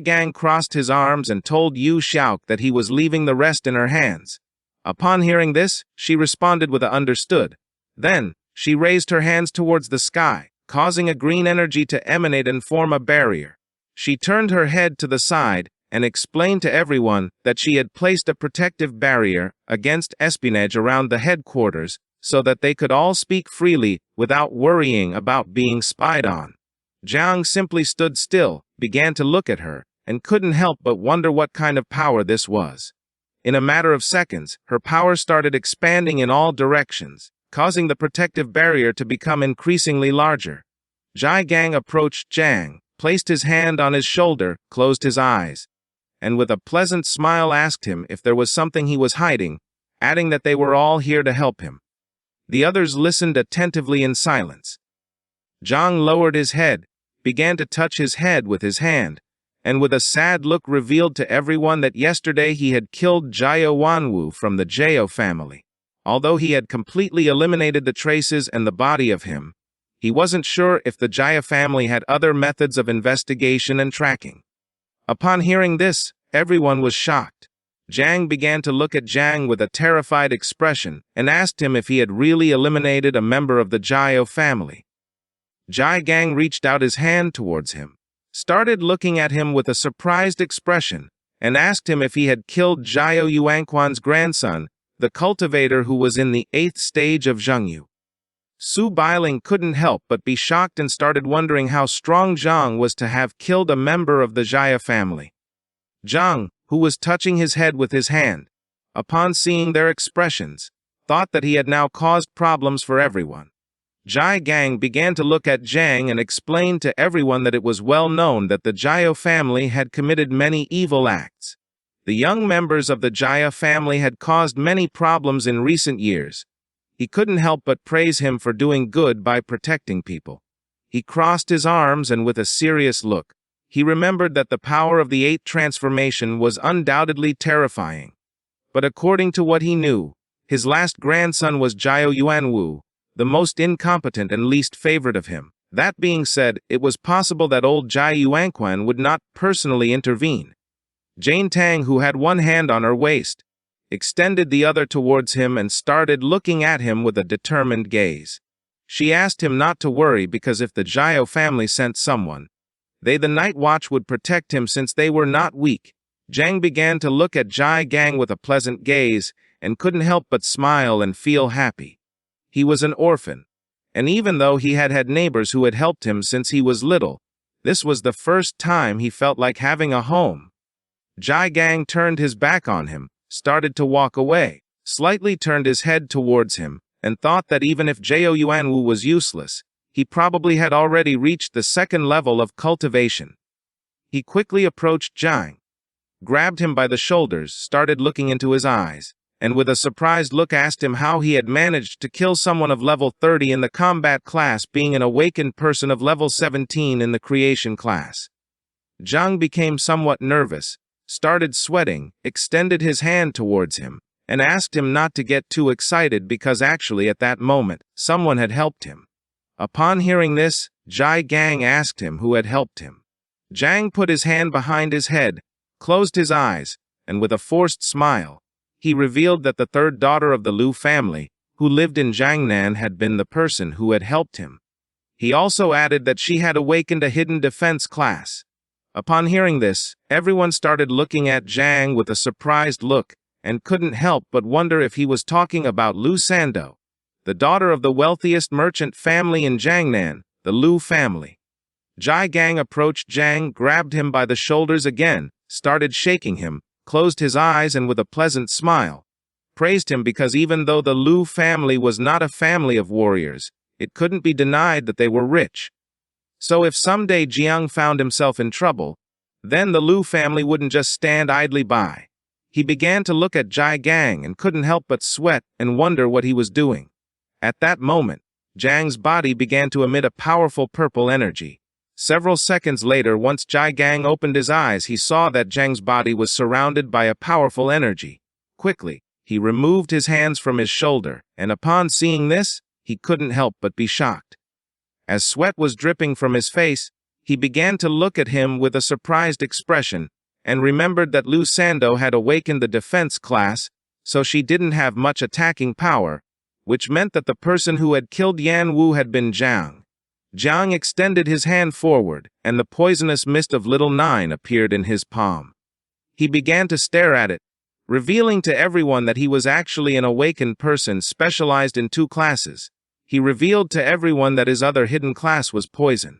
Gang crossed his arms and told Yu Xiaok that he was leaving the rest in her hands. Upon hearing this, she responded with a understood. Then, she raised her hands towards the sky, causing a green energy to emanate and form a barrier. She turned her head to the side and explained to everyone that she had placed a protective barrier against espionage around the headquarters so that they could all speak freely without worrying about being spied on. Jang simply stood still, began to look at her, and couldn't help but wonder what kind of power this was. In a matter of seconds, her power started expanding in all directions, causing the protective barrier to become increasingly larger. Gang approached Jang, placed his hand on his shoulder, closed his eyes, and with a pleasant smile asked him if there was something he was hiding, adding that they were all here to help him. The others listened attentively in silence. Jang lowered his head, began to touch his head with his hand, and with a sad look revealed to everyone that yesterday he had killed Jiao Wanwu from the Jiao family. Although he had completely eliminated the traces and the body of him, he wasn't sure if the Jiao family had other methods of investigation and tracking. Upon hearing this, everyone was shocked. Jang began to look at Jang with a terrified expression and asked him if he had really eliminated a member of the Jiao family. Gang reached out his hand towards him, started looking at him with a surprised expression, and asked him if he had killed Jiao Yuanquan's grandson, the cultivator who was in the 8th stage of Hangiu. Su Bailing couldn't help but be shocked and started wondering how strong Jang was to have killed a member of the Jiao family. Jang, who was touching his head with his hand, upon seeing their expressions, thought that he had now caused problems for everyone. Gang began to look at Jang and explained to everyone that it was well known that the Jiao family had committed many evil acts. The young members of the Jiao family had caused many problems in recent years. He couldn't help but praise him for doing good by protecting people. He crossed his arms and with a serious look, he remembered that the power of the 8th transformation was undoubtedly terrifying. But according to what he knew, his last grandson was Jiao Yuanwu, the most incompetent and least favored of him. That being said, it was possible that old Jiao Yuanquan would not personally intervene. Jane Tang, who had one hand on her waist, extended the other towards him and started looking at him with a determined gaze. She asked him not to worry because if the Jiao family sent someone, they the night watch would protect him since they were not weak. Jang began to look at Gang with a pleasant gaze and couldn't help but smile and feel happy. He was an orphan, and even though he had had neighbors who had helped him since he was little, this was the first time he felt like having a home. Gang turned his back on him, started to walk away, slightly turned his head towards him, and thought that even if Jiao Yuanwu was useless, he probably had already reached the 2nd level of cultivation. He quickly approached Jang, grabbed him by the shoulders, started looking into his eyes, and with a surprised look asked him how he had managed to kill someone of level 30 in the combat class being an awakened person of level 17 in the creation class. Jang became somewhat nervous, started sweating, extended his hand towards him, and asked him not to get too excited because actually at that moment, someone had helped him. Upon hearing this, Gang asked him who had helped him. Jang put his hand behind his head, closed his eyes, and with a forced smile, he revealed that the 3rd daughter of the Lu family, who lived in Jiangnan, had been the person who had helped him. He also added that she had awakened a hidden defense class. Upon hearing this, everyone started looking at Jang with a surprised look, and couldn't help but wonder if he was talking about Lu Sando, the daughter of the wealthiest merchant family in Jiangnan, the Lu family. Gang approached Jang, grabbed him by the shoulders again, started shaking him, closed his eyes and with a pleasant smile, praised him because even though the Lu family was not a family of warriors, it couldn't be denied that they were rich. So if someday Jiang found himself in trouble, then the Lu family wouldn't just stand idly by. He began to look at Gang and couldn't help but sweat and wonder what he was doing. At that moment, Jang's body began to emit a powerful purple energy. Several seconds later, once Gang opened his eyes, he saw that Jang's body was surrounded by a powerful energy. Quickly, he removed his hands from his shoulder, and upon seeing this, he couldn't help but be shocked. As sweat was dripping from his face, He began to look at him with a surprised expression, and remembered that Lu Sando had awakened the defense class, so she didn't have much attacking power, which meant that the person who had killed Yan Wu had been Jang. Jang extended his hand forward, and the poisonous mist of Little Nine appeared in his palm. He began to stare at it, revealing to everyone that he was actually an awakened person specialized in 2 classes. He revealed to everyone that his other hidden class was poison.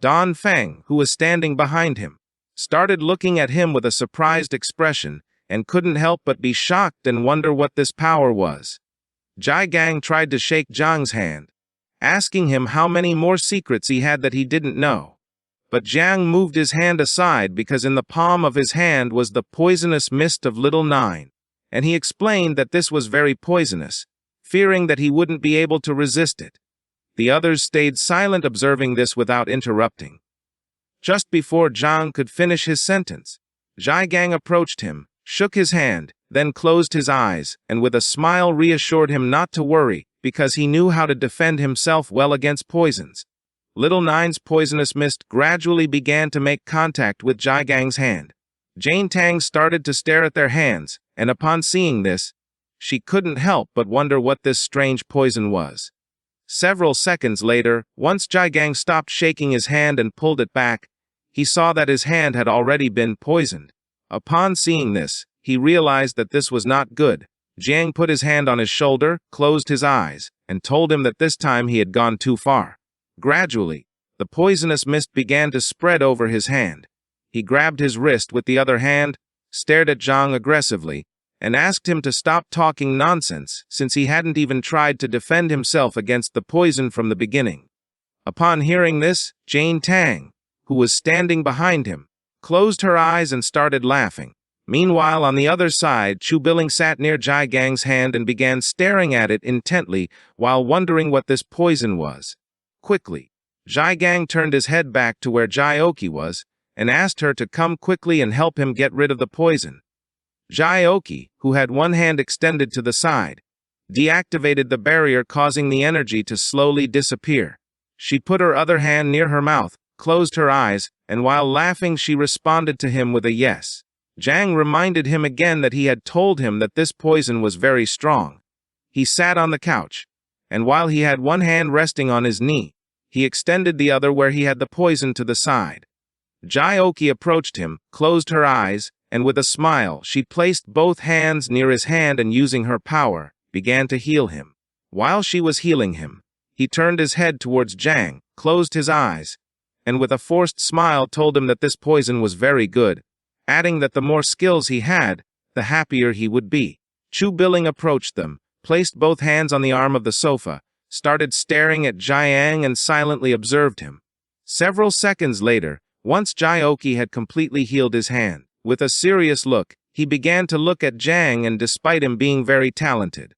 Don Feng, who was standing behind him, started looking at him with a surprised expression, and couldn't help but be shocked and wonder what this power was. Jai Gang tried to shake Zhang's hand, asking him how many more secrets he had that he didn't know. But Jang moved his hand aside because in the palm of his hand was the poisonous mist of Little Nine, and he explained that this was very poisonous, fearing that he wouldn't be able to resist it. The others stayed silent, observing this without interrupting. Just before Jang could finish his sentence, Jai Gang approached him, shook his hand, then closed his eyes, and with a smile reassured him not to worry, because he knew how to defend himself well against poisons. Little Nine's poisonous mist gradually began to make contact with Jai Gang's hand. Jane Tang started to stare at their hands, and upon seeing this, she couldn't help but wonder what this strange poison was. Several seconds later, once Jai Gang stopped shaking his hand and pulled it back, he saw that his hand had already been poisoned. Upon seeing this, he realized that this was not good. Jiang put his hand on his shoulder, closed his eyes, and told him that this time he had gone too far. Gradually, the poisonous mist began to spread over his hand. He grabbed his wrist with the other hand, stared at Zhang aggressively, and asked him to stop talking nonsense since he hadn't even tried to defend himself against the poison from the beginning. Upon hearing this, Jane Tang, who was standing behind him, closed her eyes and started laughing. Meanwhile, on the other side, Chu Billing sat near Jai Gang's hand and began staring at it intently while wondering what this poison was. Quickly, Jai Gang turned his head back to where Jai Oki was and asked her to come quickly and help him get rid of the poison. Jai Oki, who had one hand extended to the side, deactivated the barrier, causing the energy to slowly disappear. She put her other hand near her mouth, closed her eyes, and while laughing she responded to him with a yes. Jang reminded him again that he had told him that this poison was very strong. He sat on the couch, and while he had one hand resting on his knee, he extended the other where he had the poison to the side. Jai Oki approached him, closed her eyes, and with a smile she placed both hands near his hand and using her power, began to heal him. While she was healing him, he turned his head towards Jang, closed his eyes, and with a forced smile told him that this poison was very good, adding that the more skills he had, the happier he would be. Chu Billing approached them, placed both hands on the arm of the sofa, started staring at Jiang and silently observed him. Several seconds later, once Jai Oki had completely healed his hand, with a serious look, he began to look at Jang, and despite him being very talented,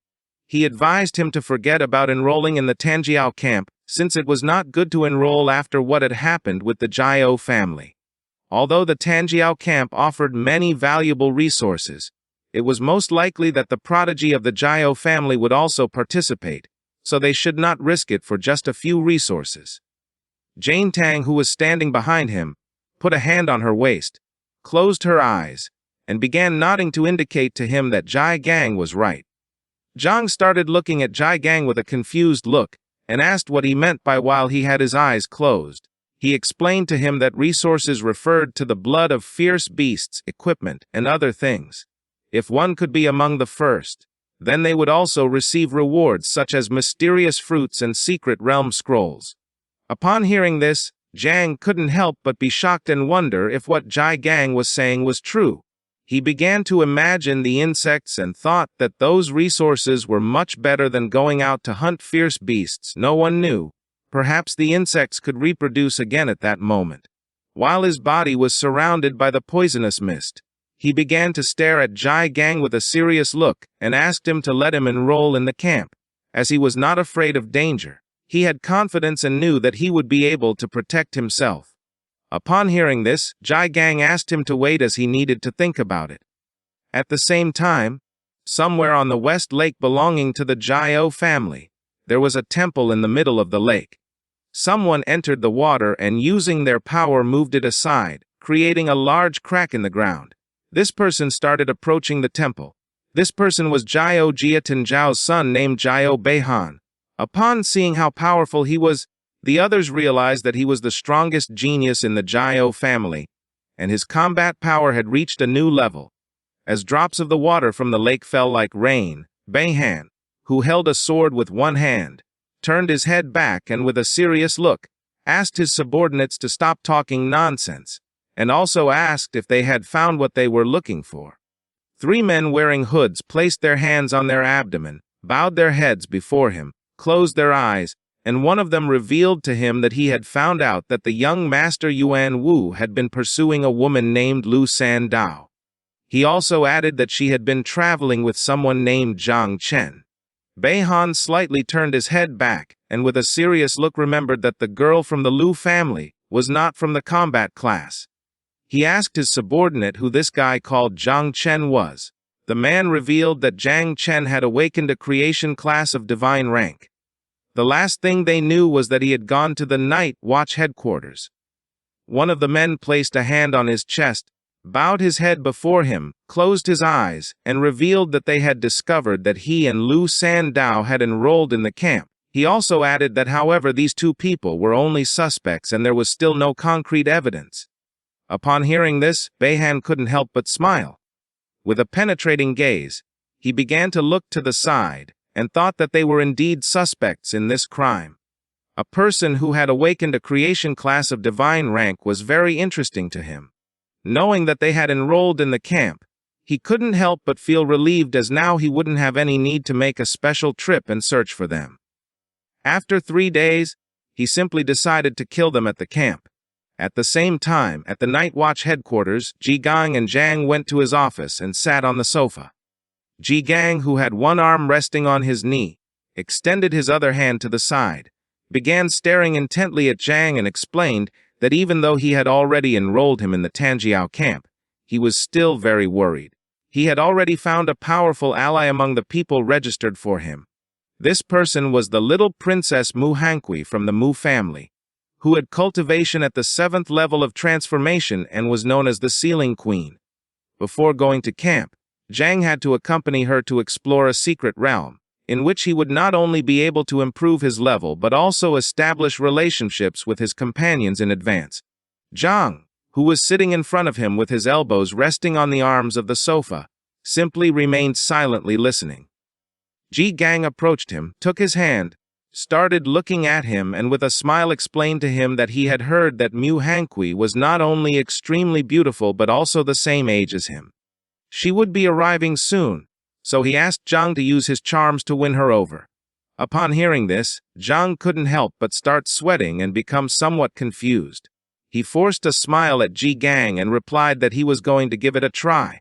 he advised him to forget about enrolling in the Tanjiao camp, since it was not good to enroll after what had happened with the Jiao family. Although the Tanjiao camp offered many valuable resources, it was most likely that the prodigy of the Jiao family would also participate, so they should not risk it for just a few resources. Jane Tang, who was standing behind him, put a hand on her waist, closed her eyes, and began nodding to indicate to him that Jai Gang was right. Zhang started looking at Jai Gang with a confused look, and asked what he meant by while he had his eyes closed. He explained to him that resources referred to the blood of fierce beasts, equipment, and other things. If one could be among the first, then they would also receive rewards such as mysterious fruits and secret realm scrolls. Upon hearing this, Jang couldn't help but be shocked and wonder if what Jai Gang was saying was true. He began to imagine the insects and thought that those resources were much better than going out to hunt fierce beasts no one knew. Perhaps the insects could reproduce again at that moment. While his body was surrounded by the poisonous mist, he began to stare at Jai Gang with a serious look and asked him to let him enroll in the camp, as he was not afraid of danger. He had confidence and knew that he would be able to protect himself. Upon hearing this, Jai Gang asked him to wait as he needed to think about it. At the same time, somewhere on the west lake belonging to the Jiao family, there was a temple in the middle of the lake. Someone entered the water and using their power moved it aside, creating a large crack in the ground. This person started approaching the temple. This person was Jiao Jiatan Zhao's son named Jiao Beihan. Upon seeing how powerful he was, the others realized that he was the strongest genius in the Jiao family, and his combat power had reached a new level. As drops of the water from the lake fell like rain, Beihan, who held a sword with one hand, turned his head back and with a serious look, asked his subordinates to stop talking nonsense, and also asked if they had found what they were looking for. 3 men wearing hoods placed their hands on their abdomen, bowed their heads before him, closed their eyes, and one of them revealed to him that he had found out that the young master Yuan Wu had been pursuing a woman named Lu San Dao. He also added that she had been traveling with someone named Zhang Chen. Beihan slightly turned his head back, and with a serious look remembered that the girl from the Lu family was not from the combat class. He asked his subordinate who this guy called Zhang Chen was. The man revealed that Zhang Chen had awakened a creation class of divine rank. The last thing they knew was that he had gone to the Night Watch headquarters. One of the men placed a hand on his chest, bowed his head before him, closed his eyes, and revealed that they had discovered that he and Lu San Dao had enrolled in the camp. He also added that however these 2 people were only suspects and there was still no concrete evidence. Upon hearing this, Beihan couldn't help but smile. With a penetrating gaze, he began to look to the side, and thought that they were indeed suspects in this crime. A person who had awakened a creation class of divine rank was very interesting to him. Knowing that they had enrolled in the camp, he couldn't help but feel relieved as now he wouldn't have any need to make a special trip and search for them. After 3 days, he simply decided to kill them at the camp. At the same time, at the Night Watch headquarters, Ji Gang and Jang went to his office and sat on the sofa. Ji Gang, who had one arm resting on his knee, extended his other hand to the side, began staring intently at Jang and explained that even though he had already enrolled him in the Tanjiao camp, he was still very worried. He had already found a powerful ally among the people registered for him. This person was the little princess Mu Hanqi from the Mu family, who had cultivation at the 7th level of transformation and was known as the Ceiling Queen. Before going to camp, Jang had to accompany her to explore a secret realm, in which he would not only be able to improve his level but also establish relationships with his companions in advance. Jang, who was sitting in front of him with his elbows resting on the arms of the sofa, simply remained silently listening. Ji Gang approached him, took his hand, started looking at him and with a smile explained to him that he had heard that Mu Hanqi was not only extremely beautiful but also the same age as him. She would be arriving soon, so he asked Zhang to use his charms to win her over. Upon hearing this, Zhang couldn't help but start sweating and become somewhat confused. He forced a smile at Ji Gang and replied that he was going to give it a try.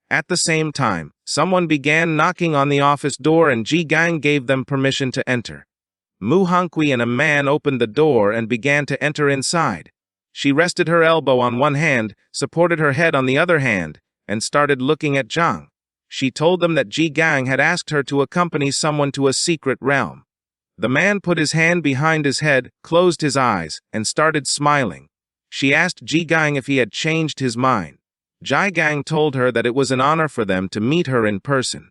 At the same time, someone began knocking on the office door and Ji Gang gave them permission to enter. Mu Hanqi and a man opened the door and began to enter inside. She rested her elbow on one hand, supported her head on the other hand, and started looking at Zhang. She told them that Ji Gang had asked her to accompany someone to a secret realm. The man put his hand behind his head, closed his eyes, and started smiling. She asked Ji Gang if he had changed his mind. Ji Gang told her that it was an honor for them to meet her in person.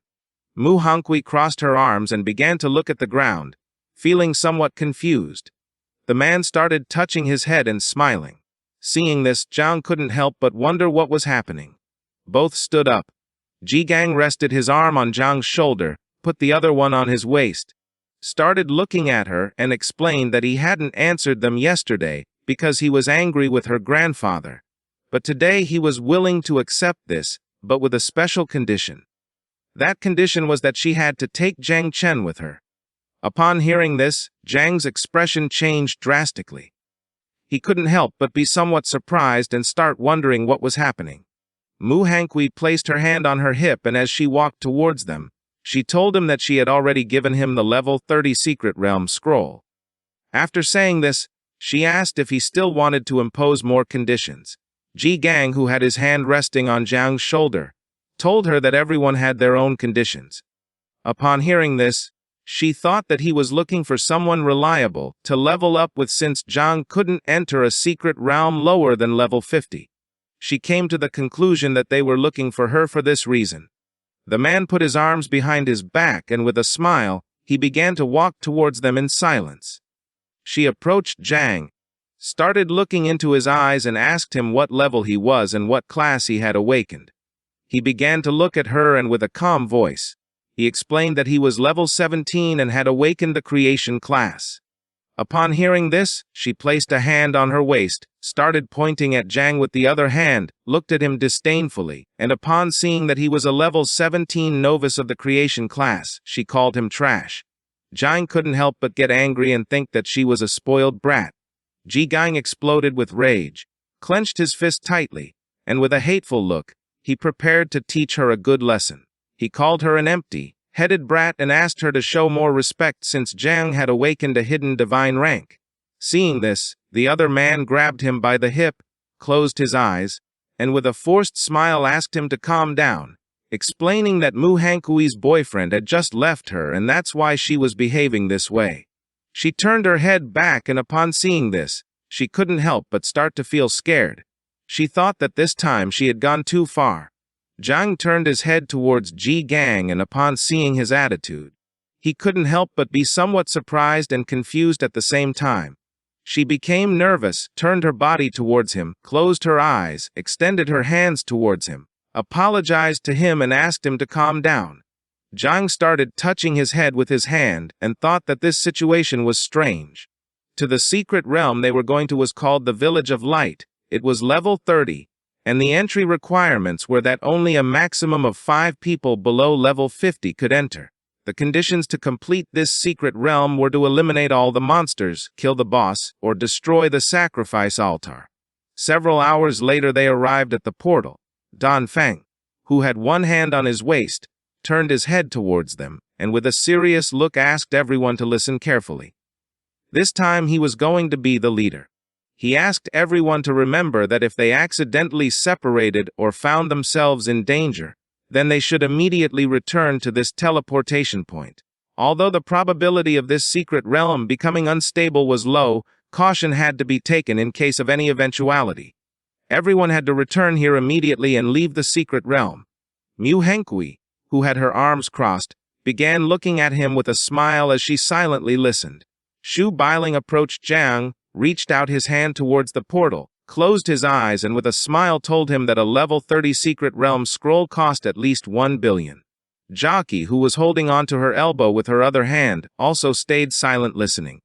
Mu Hanqi crossed her arms and began to look at the ground, feeling somewhat confused. The man started touching his head and smiling. Seeing this, Zhang couldn't help but wonder what was happening. Both stood up. Ji Gang rested his arm on Zhang's shoulder, put the other one on his waist, started looking at her and explained that he hadn't answered them yesterday because he was angry with her grandfather. But today he was willing to accept this, but with a special condition. That condition was that she had to take Zhang Chen with her. Upon hearing this, Zhang's expression changed drastically. He couldn't help but be somewhat surprised and start wondering what was happening. Mu Hanqi placed her hand on her hip and as she walked towards them, she told him that she had already given him the level 30 Secret Realm scroll. After saying this, she asked if he still wanted to impose more conditions. Ji Gang, who had his hand resting on Zhang's shoulder, told her that everyone had their own conditions. Upon hearing this, She thought that he was looking for someone reliable to level up with since Jang couldn't enter a secret realm lower than level 50. She came to the conclusion that they were looking for her for this reason. The man put his arms behind his back and with a smile, he began to walk towards them in silence. She approached Jang, started looking into his eyes and asked him what level he was and what class he had awakened. He began to look at her and with a calm voice, he explained that he was level 17 and had awakened the creation class. Upon hearing this, she placed a hand on her waist, started pointing at Jang with the other hand, looked at him disdainfully, and upon seeing that he was a level 17 novice of the creation class, she called him trash. Jang couldn't help but get angry and think that she was a spoiled brat. Jang exploded with rage, clenched his fist tightly, and with a hateful look, he prepared to teach her a good lesson. He called her an empty-headed brat and asked her to show more respect since Jang had awakened a hidden divine rank. Seeing this, the other man grabbed him by the hip, closed his eyes, and with a forced smile asked him to calm down, explaining that Hangiu's boyfriend had just left her and that's why she was behaving this way. She turned her head back and upon seeing this, she couldn't help but start to feel scared. She thought that this time she had gone too far. Jang turned his head towards Gang and upon seeing his attitude, he couldn't help but be somewhat surprised and confused at the same time. She became nervous, turned her body towards him, closed her eyes, extended her hands towards him, apologized to him and asked him to calm down. Jang started touching his head with his hand and thought that this situation was strange. To the secret realm they were going to was called the Village of Light. It was level 30. And the entry requirements were that only a maximum of 5 people below level 50 could enter. The conditions to complete this secret realm were to eliminate all the monsters, kill the boss, or destroy the sacrifice altar. Several hours later they arrived at the portal. Dan Feng, who had one hand on his waist, turned his head towards them, and with a serious look asked everyone to listen carefully. This time he was going to be the leader. He asked everyone to remember that if they accidentally separated or found themselves in danger, then they should immediately return to this teleportation point. Although the probability of this secret realm becoming unstable was low, caution had to be taken in case of any eventuality. Everyone had to return here immediately and leave the secret realm. Hangiu, who had her arms crossed, began looking at him with a smile as she silently listened. Shu Bailing approached Jang, reached out his hand towards the portal, closed his eyes and with a smile told him that a level 30 secret realm scroll cost at least 1 billion. Jockey, who was holding onto her elbow with her other hand, also stayed silent listening.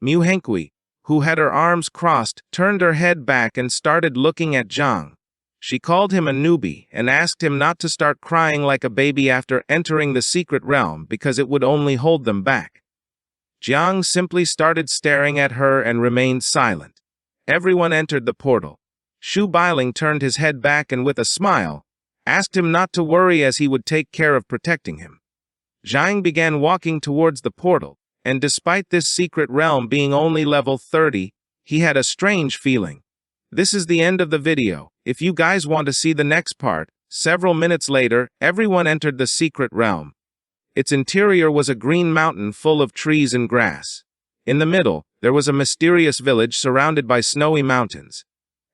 Hangiu, who had her arms crossed, turned her head back and started looking at Jang. She called him a newbie and asked him not to start crying like a baby after entering the secret realm because it would only hold them back. Jang simply started staring at her and remained silent. Everyone entered the portal. Shu Bailing turned his head back and with a smile, asked him not to worry as he would take care of protecting him. Jang began walking towards the portal, and despite this secret realm being only level 30, he had a strange feeling. This is the end of the video. If you guys want to see the next part, several minutes later, everyone entered the secret realm. Its interior was a green mountain full of trees and grass. In the middle, there was a mysterious village surrounded by snowy mountains.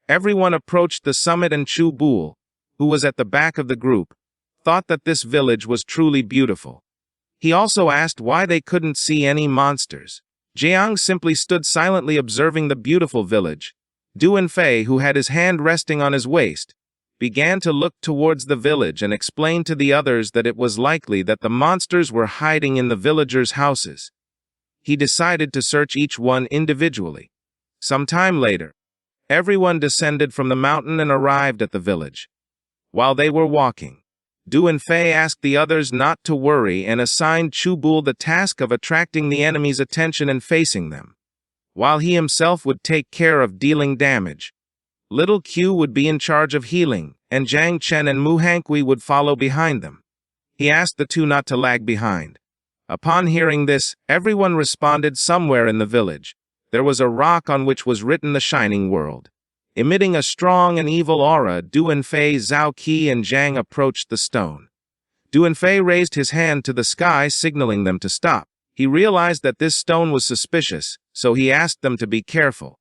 Everyone approached the summit and Chu Bul, who was at the back of the group, thought that this village was truly beautiful. He also asked why they couldn't see any monsters. Jiang simply stood silently observing the beautiful village. Duanfei, who had his hand resting on his waist, began to look towards the village and explained to the others that it was likely that the monsters were hiding in the villagers' houses. He decided to search each one individually. Some time later, everyone descended from the mountain and arrived at the village. While they were walking, Duanfei asked the others not to worry and assigned Chu Bul the task of attracting the enemy's attention and facing them, while he himself would take care of dealing damage. Little Q would be in charge of healing, and Jiang Chen and Hangiu would follow behind them. He asked the two not to lag behind. Upon hearing this, everyone responded somewhere in the village. There was a rock on which was written the Shining World. Emitting a strong and evil aura, Duanfei, Zhao Qi, and Jang approached the stone. Duanfei raised his hand to the sky, signaling them to stop. He realized that this stone was suspicious, so he asked them to be careful.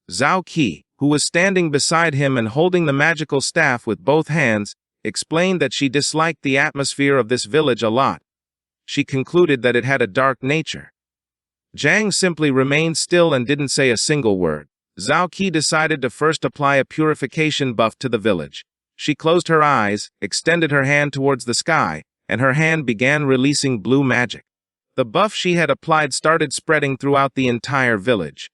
Zhao Qi, who was standing beside him and holding the magical staff with both hands, explained that she disliked the atmosphere of this village a lot. She concluded that it had a dark nature. Jang simply remained still and didn't say a single word. Zhao Qi decided to first apply a purification buff to the village. She closed her eyes, extended her hand towards the sky, and her hand began releasing blue magic. The buff she had applied started spreading throughout the entire village.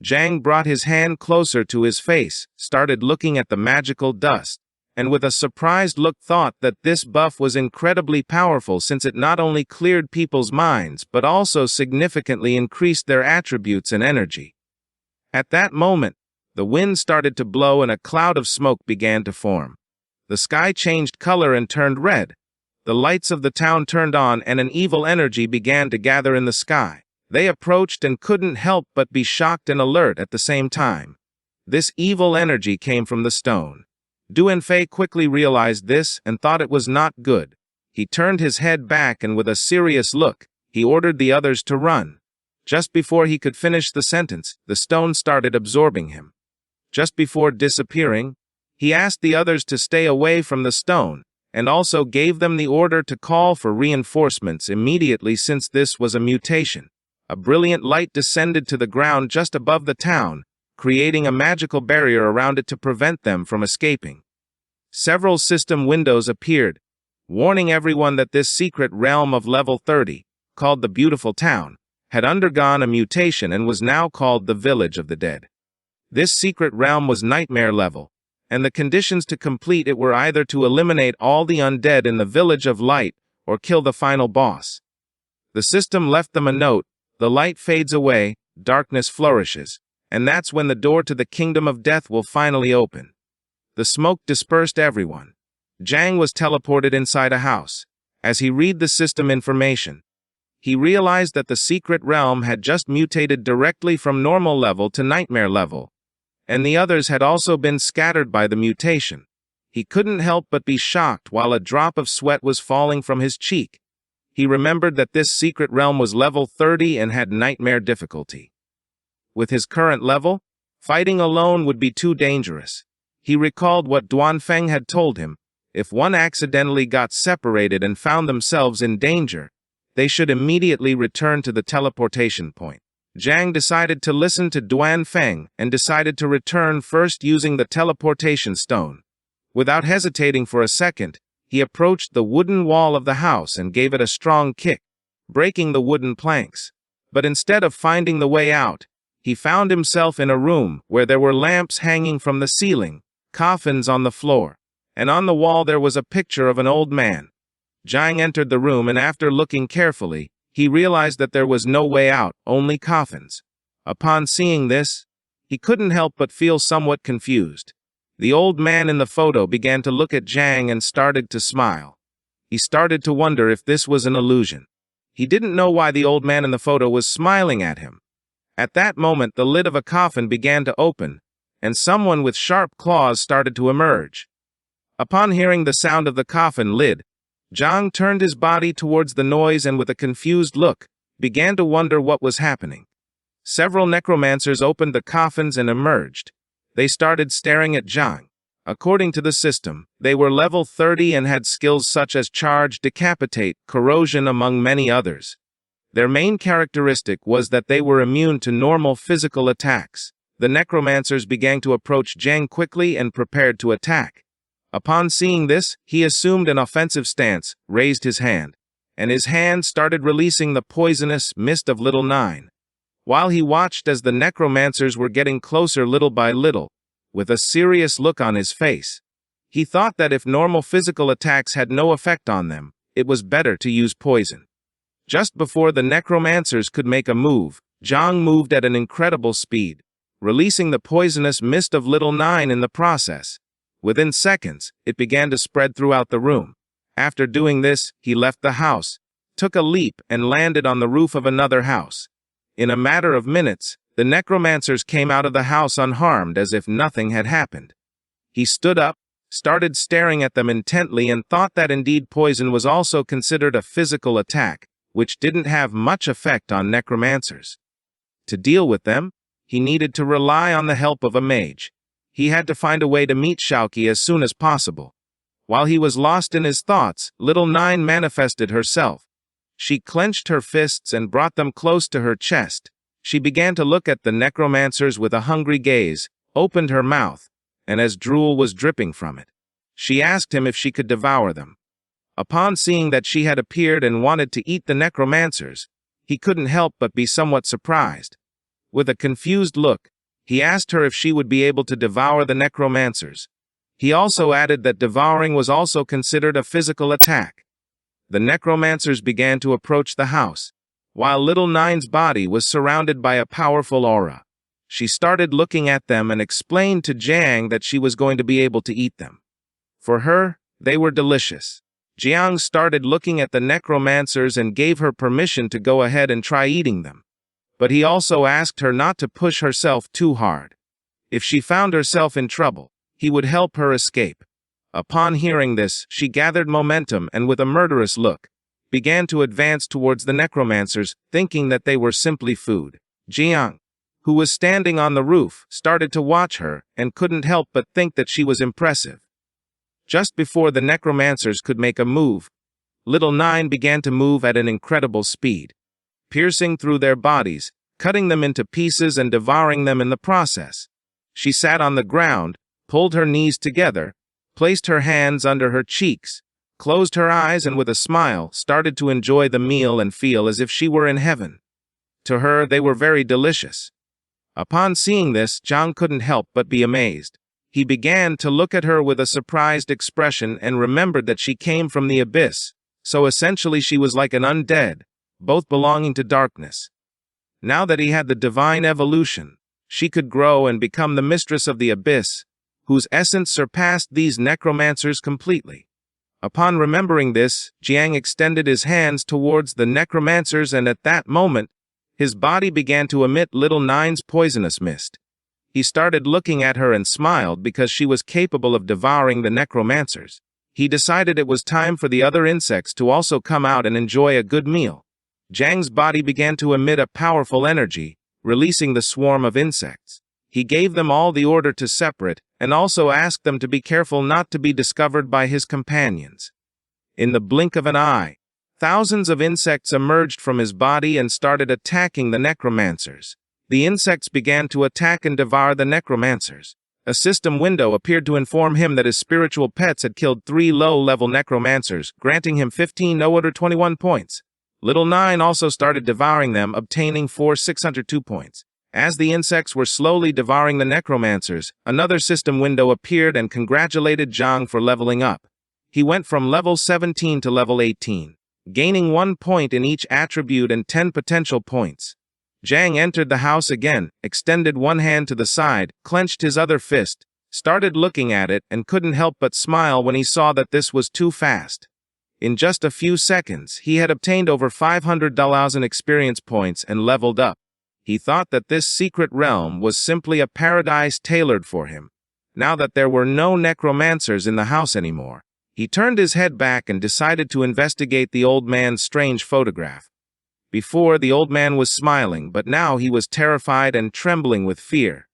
Jang brought his hand closer to his face, started looking at the magical dust, and with a surprised look thought that this buff was incredibly powerful since it not only cleared people's minds but also significantly increased their attributes and energy. At that moment, the wind started to blow and a cloud of smoke began to form. The sky changed color and turned red. The lights of the town turned on and an evil energy began to gather in the sky. They approached and couldn't help but be shocked and alert at the same time. This evil energy came from the stone. Duanfei quickly realized this and thought it was not good. He turned his head back and with a serious look, he ordered the others to run. Just before he could finish the sentence, the stone started absorbing him. Just before disappearing, he asked the others to stay away from the stone, and also gave them the order to call for reinforcements immediately since this was a mutation. A brilliant light descended to the ground just above the town, creating a magical barrier around it to prevent them from escaping. Several system windows appeared, warning everyone that this secret realm of level 30, called the Beautiful Town, had undergone a mutation and was now called the Village of the Dead. This secret realm was nightmare level, and the conditions to complete it were either to eliminate all the undead in the Village of Light or kill the final boss. The system left them a note: the light fades away, darkness flourishes, and that's when the door to the Kingdom of Death will finally open. The smoke dispersed everyone. Jang was teleported inside a house. As he read the system information, he realized that the secret realm had just mutated directly from normal level to nightmare level, and the others had also been scattered by the mutation. He couldn't help but be shocked while a drop of sweat was falling from his cheek. He remembered that this secret realm was level 30 and had nightmare difficulty. With his current level, fighting alone would be too dangerous. He recalled what Duanfeng had told him: if one accidentally got separated and found themselves in danger, they should immediately return to the teleportation point. Jang decided to listen to Duanfeng and decided to return first using the teleportation stone. Without hesitating for a second, he approached the wooden wall of the house and gave it a strong kick, breaking the wooden planks. But instead of finding the way out, he found himself in a room where there were lamps hanging from the ceiling, coffins on the floor, and on the wall there was a picture of an old man. Jang entered the room and after looking carefully, he realized that there was no way out, only coffins. Upon seeing this, he couldn't help but feel somewhat confused. The old man in the photo began to look at Jang and started to smile. He started to wonder if this was an illusion. He didn't know why the old man in the photo was smiling at him. At that moment, the lid of a coffin began to open, and someone with sharp claws started to emerge. Upon hearing the sound of the coffin lid, Jang turned his body towards the noise and with a confused look, began to wonder what was happening. Several necromancers opened the coffins and emerged. They started staring at Jang. According to the system, they were level 30 and had skills such as charge, decapitate, corrosion, among many others. Their main characteristic was that they were immune to normal physical attacks. The necromancers began to approach Jang quickly and prepared to attack. Upon seeing this, he assumed an offensive stance, raised his hand, and his hand started releasing the poisonous mist of Little Nine. While he watched as the necromancers were getting closer little by little, with a serious look on his face, he thought that if normal physical attacks had no effect on them, it was better to use poison. Just before the necromancers could make a move, Jang moved at an incredible speed, releasing the poisonous mist of Little Nine in the process. Within seconds, it began to spread throughout the room. After doing this, he left the house, took a leap, and landed on the roof of another house. In a matter of minutes, the necromancers came out of the house unharmed as if nothing had happened. He stood up, started staring at them intently and thought that indeed poison was also considered a physical attack, which didn't have much effect on necromancers. To deal with them, he needed to rely on the help of a mage. He had to find a way to meet Xiaoqi as soon as possible. While he was lost in his thoughts, Little Nine manifested herself. She clenched her fists and brought them close to her chest. She began to look at the necromancers with a hungry gaze, opened her mouth, and as drool was dripping from it, she asked him if she could devour them. Upon seeing that she had appeared and wanted to eat the necromancers, he couldn't help but be somewhat surprised. With a confused look, he asked her if she would be able to devour the necromancers. He also added that devouring was also considered a physical attack. The necromancers began to approach the house, while Little Nine's body was surrounded by a powerful aura. She started looking at them and explained to Jang that she was going to be able to eat them. For her, they were delicious. Jiang started looking at the necromancers and gave her permission to go ahead and try eating them. But he also asked her not to push herself too hard. If she found herself in trouble, he would help her escape. Upon hearing this, she gathered momentum and with a murderous look, began to advance towards the necromancers, thinking that they were simply food. Jiang, who was standing on the roof, started to watch her and couldn't help but think that she was impressive. Just before the necromancers could make a move, Little Nine began to move at an incredible speed, piercing through their bodies, cutting them into pieces and devouring them in the process. She sat on the ground, pulled her knees together, placed her hands under her cheeks, closed her eyes and with a smile started to enjoy the meal and feel as if she were in heaven. To her, they were very delicious. Upon seeing this, Jang couldn't help but be amazed. He began to look at her with a surprised expression and remembered that she came from the abyss, so essentially she was like an undead, both belonging to darkness. Now that he had the divine evolution, she could grow and become the mistress of the abyss, whose essence surpassed these necromancers completely. Upon remembering this, Jiang extended his hands towards the necromancers and at that moment, his body began to emit Little Nine's poisonous mist. He started looking at her and smiled because she was capable of devouring the necromancers. He decided it was time for the other insects to also come out and enjoy a good meal. Jang's body began to emit a powerful energy, releasing the swarm of insects. He gave them all the order to separate, and also asked them to be careful not to be discovered by his companions. In the blink of an eye, thousands of insects emerged from his body and started attacking the necromancers. The insects began to attack and devour the necromancers. A system window appeared to inform him that his spiritual pets had killed 3 low-level necromancers, granting him 15 out of 21 points. Little Nine also started devouring them, obtaining 602 points. As the insects were slowly devouring the necromancers, another system window appeared and congratulated Jang for leveling up. He went from level 17 to level 18, gaining 1 point in each attribute and 10 potential points. Jang entered the house again, extended one hand to the side, clenched his other fist, started looking at it and couldn't help but smile when he saw that this was too fast. In just a few seconds, he had obtained over 500,000 experience points and leveled up. He thought that this secret realm was simply a paradise tailored for him. Now that there were no necromancers in the house anymore, he turned his head back and decided to investigate the old man's strange photograph. Before, the old man was smiling, but now he was terrified and trembling with fear.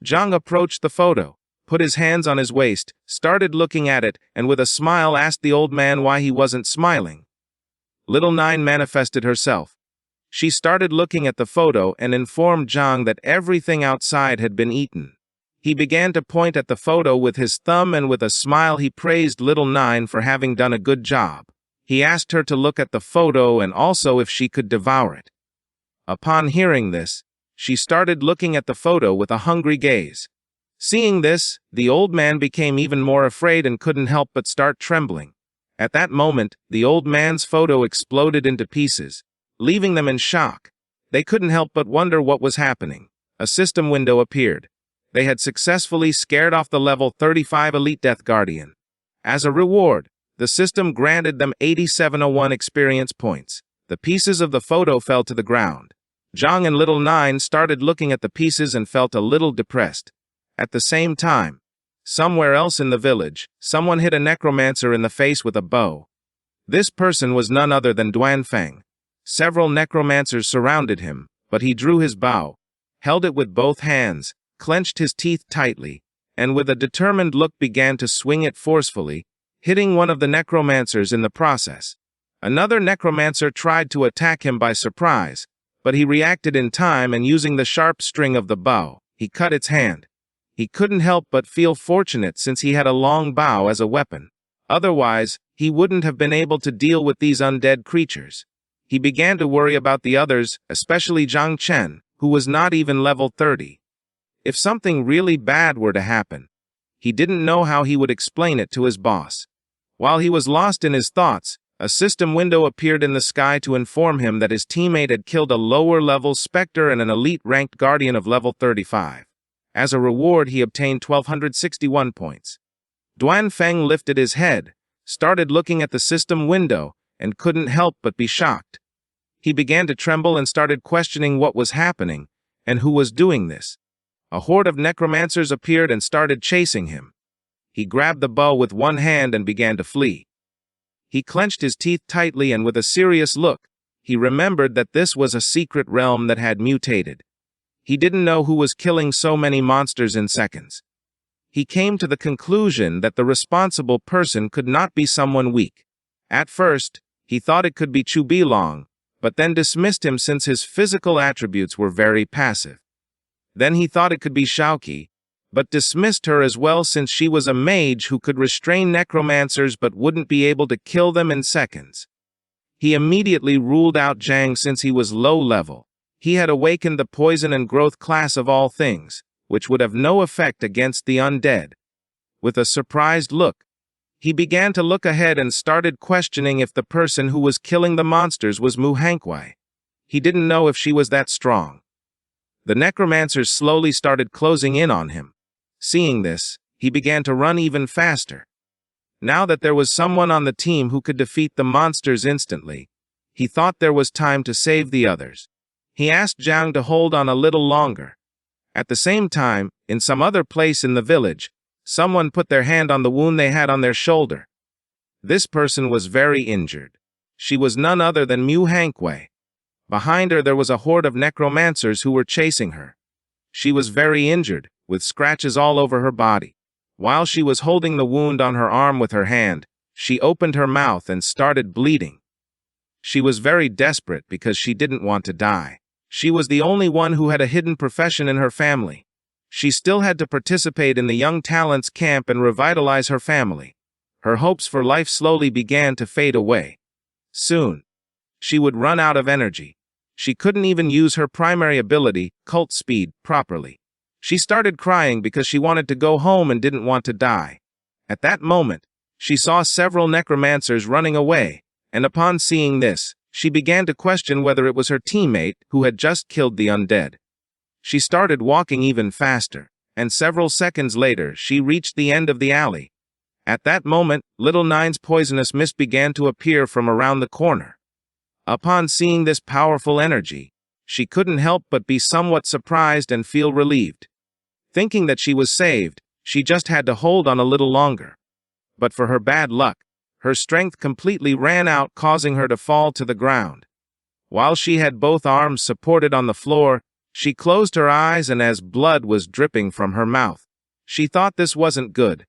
Jang approached the photo, put his hands on his waist, started looking at it, and with a smile asked the old man why he wasn't smiling. Little Nine manifested herself. She started looking at the photo and informed Jang that everything outside had been eaten. He began to point at the photo with his thumb and with a smile he praised Little Nine for having done a good job. He asked her to look at the photo and also if she could devour it. Upon hearing this, she started looking at the photo with a hungry gaze. Seeing this, the old man became even more afraid and couldn't help but start trembling. At that moment, the old man's photo exploded into pieces, leaving them in shock. They couldn't help but wonder what was happening. A system window appeared. They had successfully scared off the level 35 Elite Death Guardian. As a reward, the system granted them 8701 experience points. The pieces of the photo fell to the ground. Jang and Little Nine started looking at the pieces and felt a little depressed. At the same time, somewhere else in the village, someone hit a necromancer in the face with a bow. This person was none other than Duan Feng. Several necromancers surrounded him, but he drew his bow, held it with both hands, clenched his teeth tightly, and with a determined look began to swing it forcefully, hitting one of the necromancers in the process. Another necromancer tried to attack him by surprise, but he reacted in time and using the sharp string of the bow, he cut its hand. He couldn't help but feel fortunate since he had a long bow as a weapon. Otherwise, he wouldn't have been able to deal with these undead creatures. He began to worry about the others, especially Zhang Chen, who was not even level 30. If something really bad were to happen, he didn't know how he would explain it to his boss. While he was lost in his thoughts, a system window appeared in the sky to inform him that his teammate had killed a lower-level Spectre and an elite-ranked Guardian of level 35. As a reward, he obtained 1,261 points. Duan Feng lifted his head, started looking at the system window, and couldn't help but be shocked. He began to tremble and started questioning what was happening, and who was doing this. A horde of necromancers appeared and started chasing him. He grabbed the bow with one hand and began to flee. He clenched his teeth tightly and with a serious look, he remembered that this was a secret realm that had mutated. He didn't know who was killing so many monsters in seconds. He came to the conclusion that the responsible person could not be someone weak. At first, he thought it could be Chu Bilong, but then dismissed him since his physical attributes were very passive. Then he thought it could be Shaoqi, but dismissed her as well since she was a mage who could restrain necromancers but wouldn't be able to kill them in seconds. He immediately ruled out Jang since he was low level. He had awakened the poison and growth class of all things, which would have no effect against the undead. With a surprised look, he began to look ahead and started questioning if the person who was killing the monsters was Hangiu. He didn't know if she was that strong. The necromancers slowly started closing in on him. Seeing this, he began to run even faster. Now that there was someone on the team who could defeat the monsters instantly, he thought there was time to save the others. He asked Jang to hold on a little longer. At the same time, in some other place in the village, someone put their hand on the wound they had on their shoulder. This person was very injured. She was none other than Hangiu. Behind her there was a horde of necromancers who were chasing her. She was very injured, with scratches all over her body. While she was holding the wound on her arm with her hand, she opened her mouth and started bleeding. She was very desperate because she didn't want to die. She was the only one who had a hidden profession in her family. She still had to participate in the Young Talents camp and revitalize her family. Her hopes for life slowly began to fade away. Soon, she would run out of energy. She couldn't even use her primary ability, Cult Speed, properly. She started crying because she wanted to go home and didn't want to die. At that moment, she saw several necromancers running away, and upon seeing this, she began to question whether it was her teammate who had just killed the undead. She started walking even faster, and several seconds later she reached the end of the alley. At that moment, Little Nine's poisonous mist began to appear from around the corner. Upon seeing this powerful energy, she couldn't help but be somewhat surprised and feel relieved. Thinking that she was saved, she just had to hold on a little longer. But for her bad luck, her strength completely ran out, causing her to fall to the ground. While she had both arms supported on the floor, she closed her eyes and as blood was dripping from her mouth. She thought this wasn't good.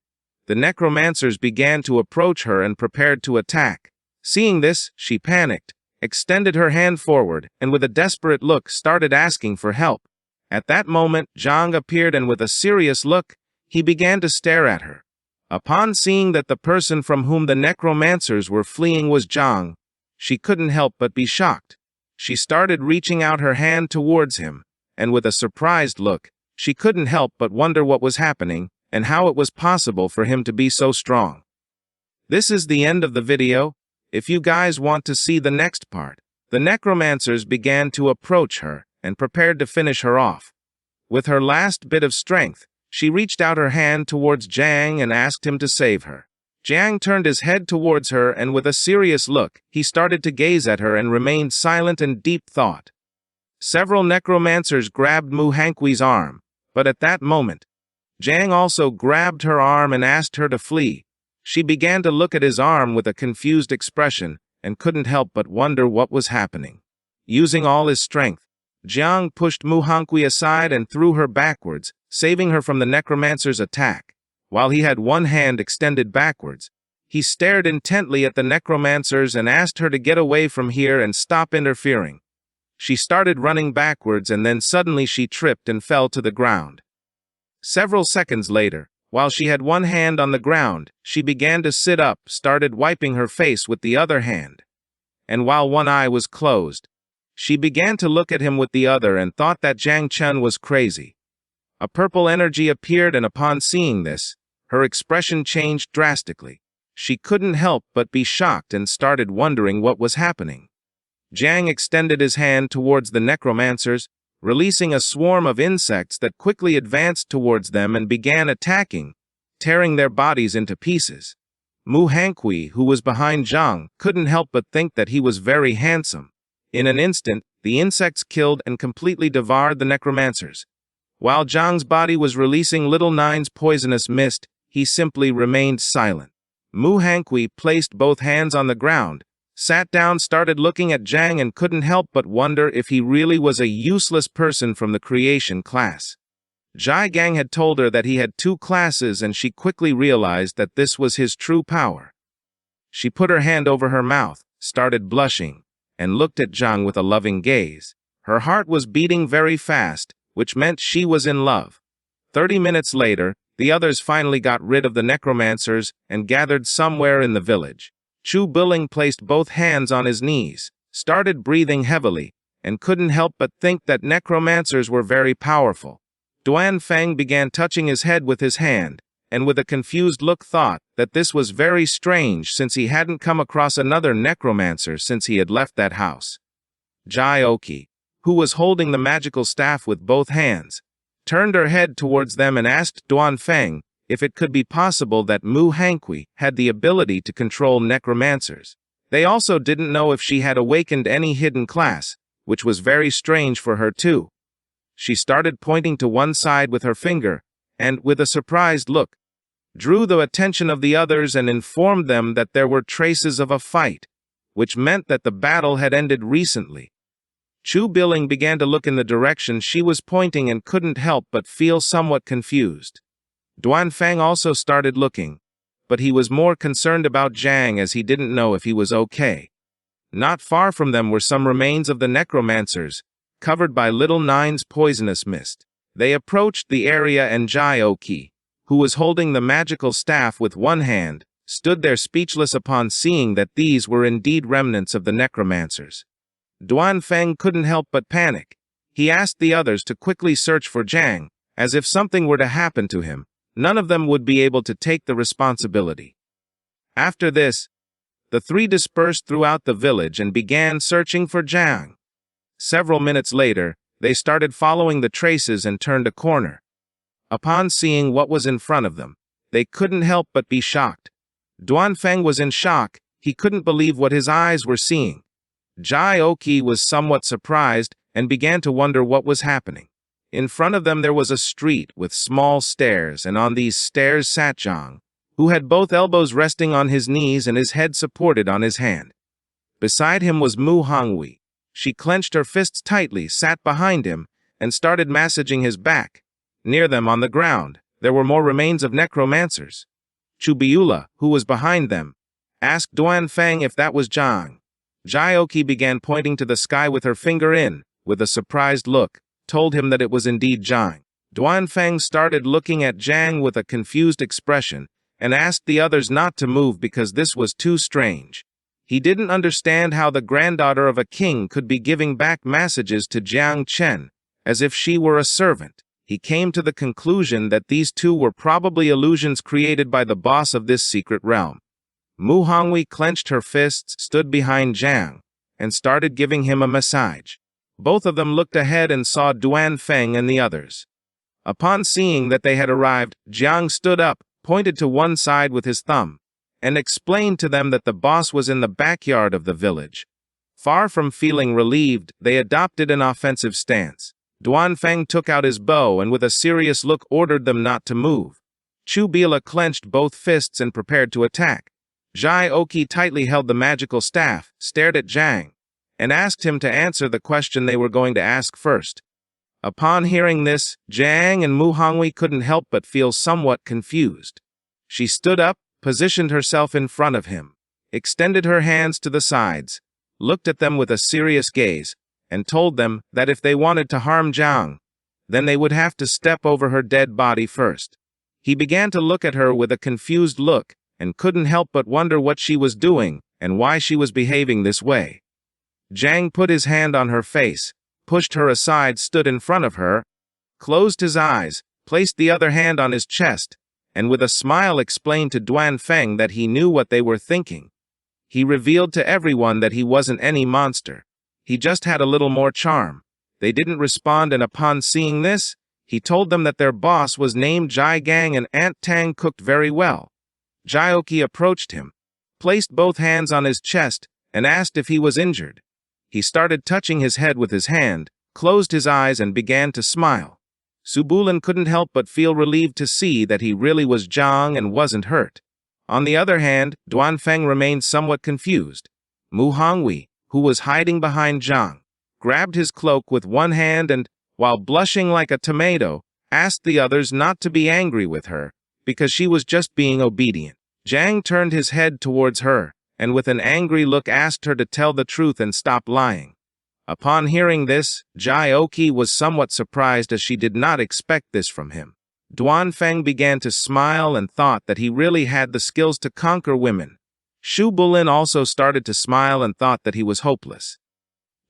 The necromancers began to approach her and prepared to attack. Seeing this, she panicked, extended her hand forward, and with a desperate look started asking for help. At that moment, Jang appeared and with a serious look, he began to stare at her. Upon seeing that the person from whom the necromancers were fleeing was Jang, she couldn't help but be shocked. She started reaching out her hand towards him, and with a surprised look, she couldn't help but wonder what was happening and how it was possible for him to be so strong. This is the end of the video. If you guys want to see the next part, the necromancers began to approach her and prepared to finish her off. With her last bit of strength, she reached out her hand towards Jang and asked him to save her. Jang turned his head towards her and with a serious look, he started to gaze at her and remained silent in deep thought. Several necromancers grabbed Hangiu's arm, but at that moment, Jang also grabbed her arm and asked her to flee. She began to look at his arm with a confused expression and couldn't help but wonder what was happening. Using all his strength, Jang pushed Mu Hongui aside and threw her backwards, saving her from the necromancer's attack. While he had one hand extended backwards, he stared intently at the necromancers and asked her to get away from here and stop interfering. She started running backwards and then suddenly she tripped and fell to the ground. Several seconds later, while she had one hand on the ground, she began to sit up, started wiping her face with the other hand. And while one eye was closed, she began to look at him with the other and thought that Jang Chen was crazy. A purple energy appeared, and upon seeing this, her expression changed drastically. She couldn't help but be shocked and started wondering what was happening. Jang extended his hand towards the necromancers, releasing a swarm of insects that quickly advanced towards them and began attacking, tearing their bodies into pieces. Mu Hongui, who was behind Jang, couldn't help but think that he was very handsome. In an instant, the insects killed and completely devoured the necromancers. While Jang's body was releasing Little Nine's poisonous mist, he simply remained silent. Mu Hongui placed both hands on the ground, sat down, started looking at Jang and couldn't help but wonder if he really was a useless person from the creation class. Jai Gang had told her that he had 2 classes, and she quickly realized that this was his true power. She put her hand over her mouth, started blushing, and looked at Jang with a loving gaze. Her heart was beating very fast, which meant she was in love. 30 minutes later, the others finally got rid of the necromancers and gathered somewhere in the village. Chu Billing placed both hands on his knees, started breathing heavily, and couldn't help but think that necromancers were very powerful. Duan Feng began touching his head with his hand, and with a confused look thought that this was very strange since he hadn't come across another necromancer since he had left that house. Jai Oki, who was holding the magical staff with both hands, turned her head towards them and asked Duan Feng if it could be possible that Mu Hongui had the ability to control necromancers. They also didn't know if she had awakened any hidden class, which was very strange for her too. She started pointing to one side with her finger, and, with a surprised look, drew the attention of the others and informed them that there were traces of a fight, which meant that the battle had ended recently. Chu Billing began to look in the direction she was pointing and couldn't help but feel somewhat confused. Duan Feng also started looking, but he was more concerned about Jang as he didn't know if he was okay. Not far from them were some remains of the necromancers, covered by Little Nine's poisonous mist. They approached the area and Jai Oki, who was holding the magical staff with one hand, stood there speechless upon seeing that these were indeed remnants of the necromancers. Duan Feng couldn't help but panic. He asked the others to quickly search for Jang, as if something were to happen to him, none of them would be able to take the responsibility. After this, the 3 dispersed throughout the village and began searching for Jang. Several minutes later, they started following the traces and turned a corner. Upon seeing what was in front of them, they couldn't help but be shocked. Duan Feng was in shock. He couldn't believe what his eyes were seeing. Jai Oki was somewhat surprised and began to wonder what was happening. In front of them there was a street with small stairs, and on these stairs sat Jang, who had both elbows resting on his knees and his head supported on his hand. Beside him was Mu Hongui. She clenched her fists tightly, sat behind him, and started massaging his back. Near them on the ground, there were more remains of necromancers. Chubiula, who was behind them, asked Duan Feng if that was Jang. Jai Oki began pointing to the sky with her finger with a surprised look, told him that it was indeed Jang. Duan Feng started looking at Jang with a confused expression, and asked the others not to move because this was too strange. He didn't understand how the granddaughter of a king could be giving back messages to Jiang Chen, as if she were a servant. He came to the conclusion that these 2 were probably illusions created by the boss of this secret realm. Mu Hongui clenched her fists, stood behind Jang, and started giving him a massage. Both of them looked ahead and saw Duan Feng and the others. Upon seeing that they had arrived, Jiang stood up, pointed to one side with his thumb, and explained to them that the boss was in the backyard of the village. Far from feeling relieved, they adopted an offensive stance. Duan Feng took out his bow and with a serious look ordered them not to move. Chu Bila clenched both fists and prepared to attack. Jai Oki tightly held the magical staff, stared at Jang, and asked him to answer the question they were going to ask first. Upon hearing this, Jang and Muhangwi couldn't help but feel somewhat confused. She stood up, positioned herself in front of him, extended her hands to the sides, looked at them with a serious gaze, and told them that if they wanted to harm Jang, then they would have to step over her dead body first. He began to look at her with a confused look, and couldn't help but wonder what she was doing and why she was behaving this way. Jang put his hand on her face, pushed her aside, stood in front of her, closed his eyes, placed the other hand on his chest, and with a smile explained to Duan Feng that he knew what they were thinking. He revealed to everyone that he wasn't any monster. He just had a little more charm. They didn't respond, and upon seeing this, he told them that their boss was named Jai Gang and Aunt Tang cooked very well. Jaioki approached him, placed both hands on his chest, and asked if he was injured. He started touching his head with his hand, closed his eyes and began to smile. Subulin couldn't help but feel relieved to see that he really was Jang and wasn't hurt. On the other hand, Duan Feng remained somewhat confused. Mu Hongwei, who was hiding behind Jang, grabbed his cloak with one hand and, while blushing like a tomato, asked the others not to be angry with her, because she was just being obedient. Jang turned his head towards her, and with an angry look asked her to tell the truth and stop lying. Upon hearing this, Jaioki was somewhat surprised as she did not expect this from him. Duan Feng began to smile and thought that he really had the skills to conquer women. Shu Bulin also started to smile and thought that he was hopeless.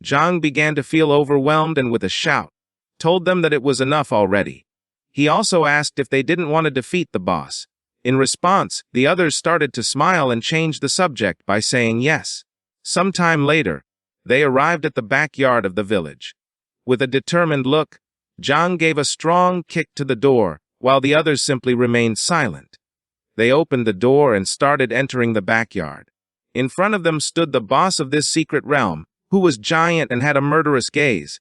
Jang began to feel overwhelmed and with a shout, told them that it was enough already. He also asked if they didn't want to defeat the boss. In response, the others started to smile and changed the subject by saying yes. Sometime later, they arrived at the backyard of the village. With a determined look, Jang gave a strong kick to the door, while the others simply remained silent. They opened the door and started entering the backyard. In front of them stood the boss of this secret realm, who was giant and had a murderous gaze.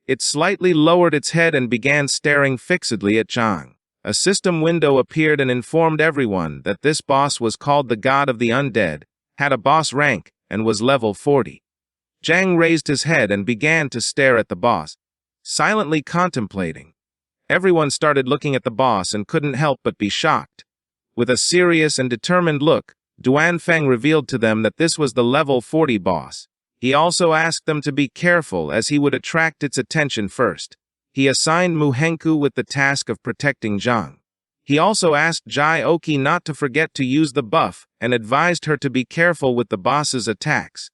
It slightly lowered its head and began staring fixedly at Jang. A system window appeared and informed everyone that this boss was called the God of the Undead, had a boss rank, and was level 40. Jang raised his head and began to stare at the boss, silently contemplating. Everyone started looking at the boss and couldn't help but be shocked. With a serious and determined look, Duan Feng revealed to them that this was the level 40 boss. He also asked them to be careful as he would attract its attention first. He assigned Mu Henku with the task of protecting Jang. He also asked Jaioki not to forget to use the buff and advised her to be careful with the boss's attacks.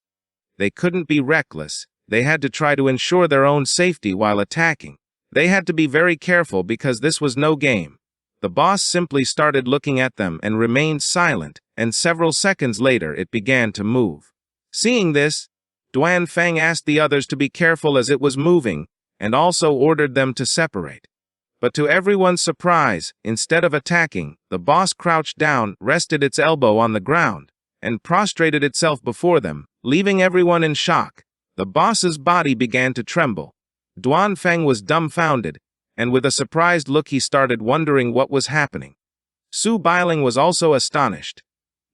They couldn't be reckless. They had to try to ensure their own safety while attacking. They had to be very careful because this was no game. The boss simply started looking at them and remained silent, and several seconds later it began to move. Seeing this, Duan Feng asked the others to be careful as it was moving, and also ordered them to separate. But to everyone's surprise, instead of attacking, the boss crouched down, rested its elbow on the ground, and prostrated itself before them, leaving everyone in shock. The boss's body began to tremble. Duan Feng was dumbfounded, and with a surprised look he started wondering what was happening. Su Bailing was also astonished.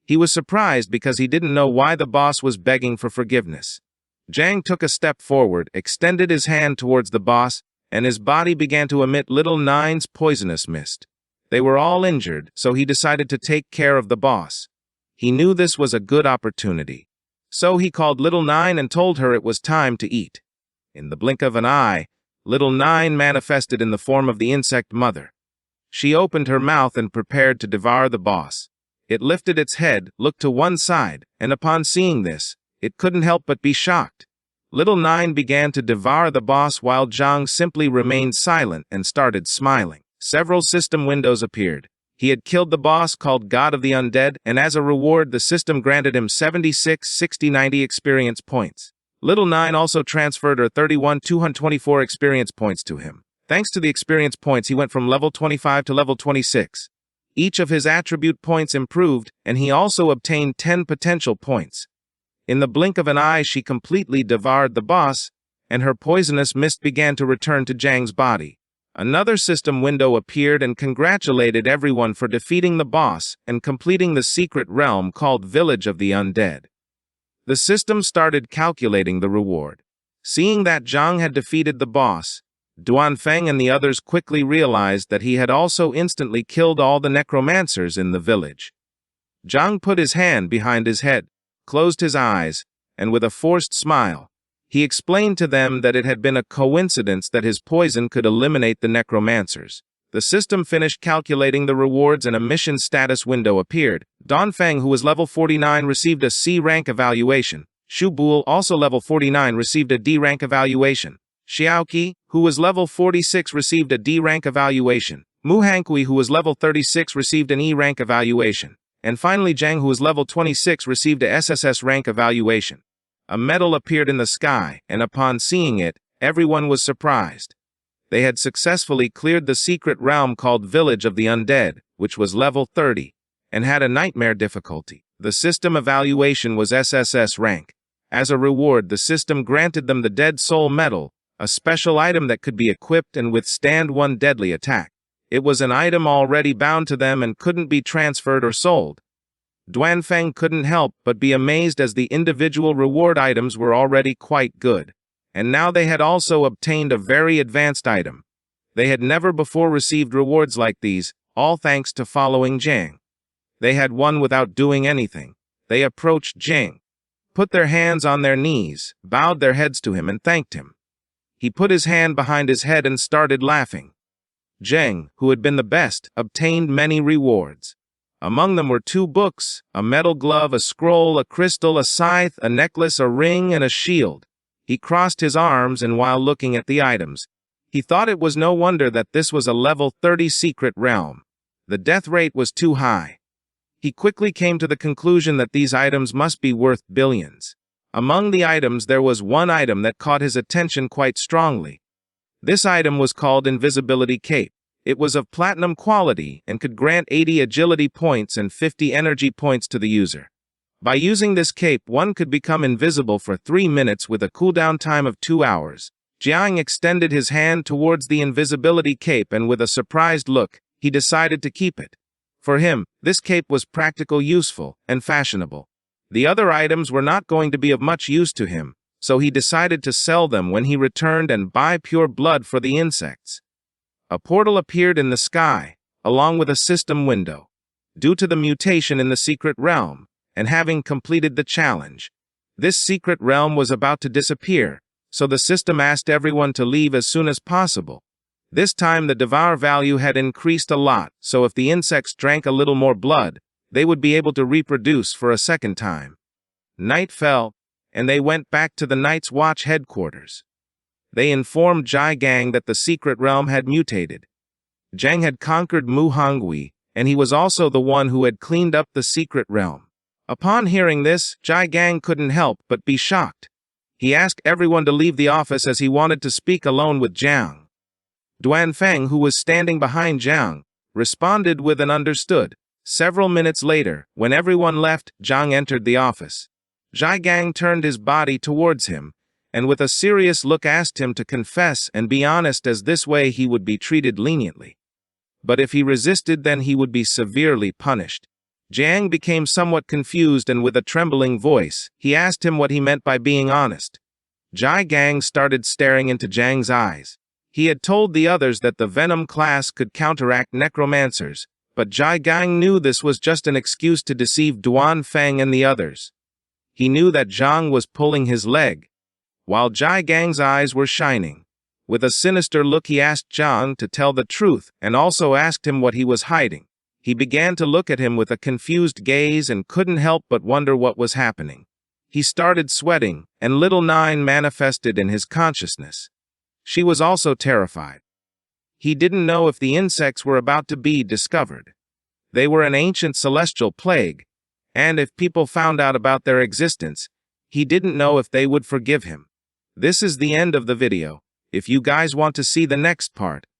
He was surprised because he didn't know why the boss was begging for forgiveness. Jang took a step forward, extended his hand towards the boss, and his body began to emit Little Nine's poisonous mist. They were all injured, so he decided to take care of the boss. He knew this was a good opportunity. So he called Little Nine and told her it was time to eat. In the blink of an eye, Little Nine manifested in the form of the insect mother. She opened her mouth and prepared to devour the boss. It lifted its head, looked to one side, and upon seeing this, it couldn't help but be shocked. Little Nine began to devour the boss while Jang simply remained silent and started smiling. Several system windows appeared. He had killed the boss called God of the Undead, and as a reward the system granted him 76, 60, 90 experience points. Little Nine also transferred her 31,224 experience points to him. Thanks to the experience points, he went from level 25 to level 26. Each of his attribute points improved, and he also obtained 10 potential points. In the blink of an eye, she completely devoured the boss, and her poisonous mist began to return to Jang's body. Another system window appeared and congratulated everyone for defeating the boss and completing the secret realm called Village of the Undead. The system started calculating the reward. Seeing that Jang had defeated the boss, Duanfeng and the others quickly realized that he had also instantly killed all the necromancers in the village. Jang put his hand behind his head, closed his eyes, and with a forced smile, he explained to them that it had been a coincidence that his poison could eliminate the necromancers. The system finished calculating the rewards and a mission status window appeared. Donfeng, who was level 49, received a C rank evaluation. Shu Bull, also level 49, received a D rank evaluation. Xiaoqi, who was level 46, received a D rank evaluation. Mu Hankui, who was level 36, received an E rank evaluation. And finally Jang, who was level 26, received a SSS rank evaluation. A medal appeared in the sky, and upon seeing it, everyone was surprised. They had successfully cleared the secret realm called Village of the Undead, which was level 30, and had a nightmare difficulty. The system evaluation was SSS rank. As a reward, the system granted them the Dead Soul Medal, a special item that could be equipped and withstand one deadly attack. It was an item already bound to them and couldn't be transferred or sold. Duanfeng couldn't help but be amazed as the individual reward items were already quite good. And now they had also obtained a very advanced item. They had never before received rewards like these, all thanks to following Jang. They had won without doing anything. They approached Jang, put their hands on their knees, bowed their heads to him and thanked him. He put his hand behind his head and started laughing. Jang, who had been the best, obtained many rewards. Among them were 2 books, a metal glove, a scroll, a crystal, a scythe, a necklace, a ring, and a shield. He crossed his arms, and while looking at the items, he thought it was no wonder that this was a level 30 secret realm. The death rate was too high. He quickly came to the conclusion that these items must be worth billions. Among the items there was one item that caught his attention quite strongly. This item was called Invisibility Cape. It was of platinum quality and could grant 80 agility points and 50 energy points to the user. By using this cape, one could become invisible for 3 minutes with a cooldown time of 2 hours. Jiang extended his hand towards the invisibility cape, and with a surprised look, he decided to keep it. For him, this cape was practical, useful, and fashionable. The other items were not going to be of much use to him, so he decided to sell them when he returned and buy pure blood for the insects. A portal appeared in the sky, along with a system window. Due to the mutation in the secret realm, and having completed the challenge, this secret realm was about to disappear, so the system asked everyone to leave as soon as possible. This time the devour value had increased a lot, so if the insects drank a little more blood, they would be able to reproduce for a second time. Night fell, and they went back to the Night's Watch headquarters. They informed Gang that the secret realm had mutated. Jang had conquered Mu Hangui, and he was also the one who had cleaned up the secret realm. Upon hearing this, Gang couldn't help but be shocked. He asked everyone to leave the office as he wanted to speak alone with Jang. Duanfeng, who was standing behind Jang, responded with an understood. Several minutes later, when everyone left, Jang entered the office. Gang turned his body towards him, and with a serious look asked him to confess and be honest, as this way he would be treated leniently. But if he resisted, then he would be severely punished. Jang became somewhat confused, and with a trembling voice, he asked him what he meant by being honest. Gang started staring into Jang's eyes. He had told the others that the Venom class could counteract necromancers, but Gang knew this was just an excuse to deceive Duanfeng and the others. He knew that Jang was pulling his leg, while Gang's eyes were shining. With a sinister look he asked Jang to tell the truth, and also asked him what he was hiding. He began to look at him with a confused gaze and couldn't help but wonder what was happening. He started sweating, and Little Nine manifested in his consciousness. She was also terrified. He didn't know if the insects were about to be discovered. They were an ancient celestial plague, and if people found out about their existence, he didn't know if they would forgive him. This is the end of the video. If you guys want to see the next part,